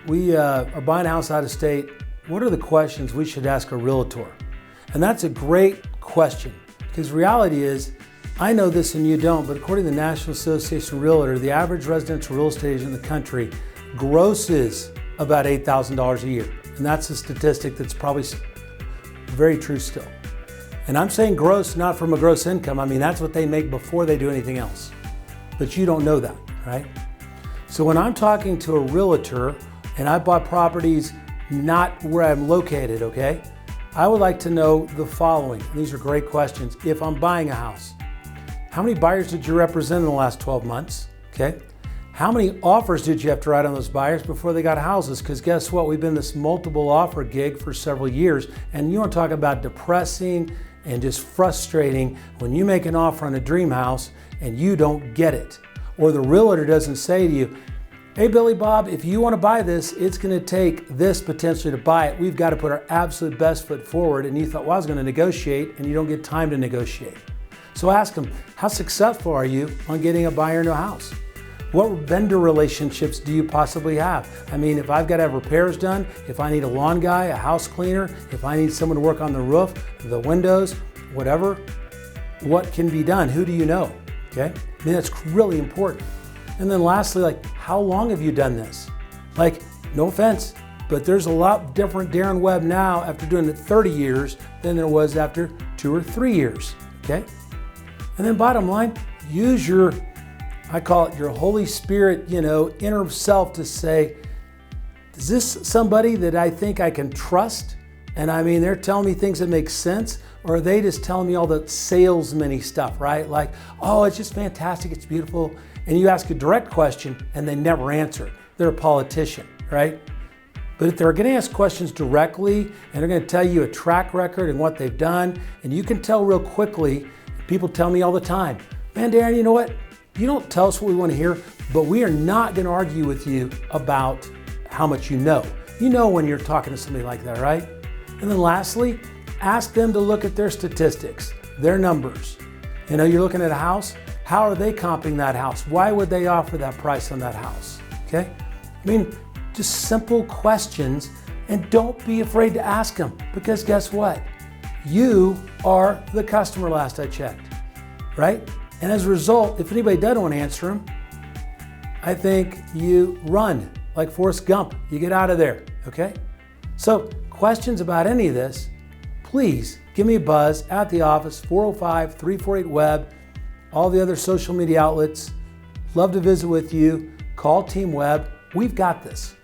we are buying a house out of state, what are the questions we should ask a realtor? And that's a great question, because reality is, I know this and you don't, but according to the National Association of Realtors, the average residential real estate agent in the country grosses about $8,000 a year. And that's a statistic that's probably very true still. And I'm saying gross, not from a gross income. I mean, that's what they make before they do anything else. But you don't know that, right? So when I'm talking to a realtor and I bought properties not where I'm located, okay? I would like to know the following. These are great questions. If I'm buying a house, how many buyers did you represent in the last 12 months, okay? How many offers did you have to write on those buyers before they got houses? Because guess what? We've been this multiple offer gig for several years, and you want to talk about depressing and just frustrating when you make an offer on a dream house and you don't get it. Or the realtor doesn't say to you, hey, Billy Bob, if you want to buy this, it's going to take this potentially to buy it. We've got to put our absolute best foot forward. And you thought, well, I was going to negotiate, and you don't get time to negotiate. So ask them, how successful are you on getting a buyer into a house? What vendor relationships do you possibly have? I mean, if I've got to have repairs done, if I need a lawn guy, a house cleaner, if I need someone to work on the roof, the windows, whatever, what can be done? Who do you know? Okay? I mean, that's really important. And then lastly, like, how long have you done this? Like, no offense, but there's a lot different Darren Webb now after doing it 30 years than there was after 2 or 3 years, okay? And then bottom line, use your, I call it your Holy Spirit, inner self to say, is this somebody that I think I can trust? And I mean, they're telling me things that make sense, or are they just telling me all the salesman-y stuff, right? Like, oh, it's just fantastic, it's beautiful. And you ask a direct question and they never answer it. They're a politician, right? But if they're going to ask questions directly and they're going to tell you a track record and what they've done, and you can tell real quickly, people tell me all the time, man, Darren, you know what? You don't tell us what we want to hear, but we are not going to argue with you about how much you know. You know when you're talking to somebody like that, right? And then lastly, ask them to look at their statistics, their numbers. You're looking at a house. How are they comping that house? Why would they offer that price on that house? Okay? I mean, just simple questions, and don't be afraid to ask them, because guess what? You are the customer last I checked, right? And as a result, if anybody doesn't want to answer them, I think you run like Forrest Gump. You get out of there, okay? So questions about any of this, please give me a buzz at the office, 405-348-WEB, all the other social media outlets. Love to visit with you. Call Team Webb. We've got this.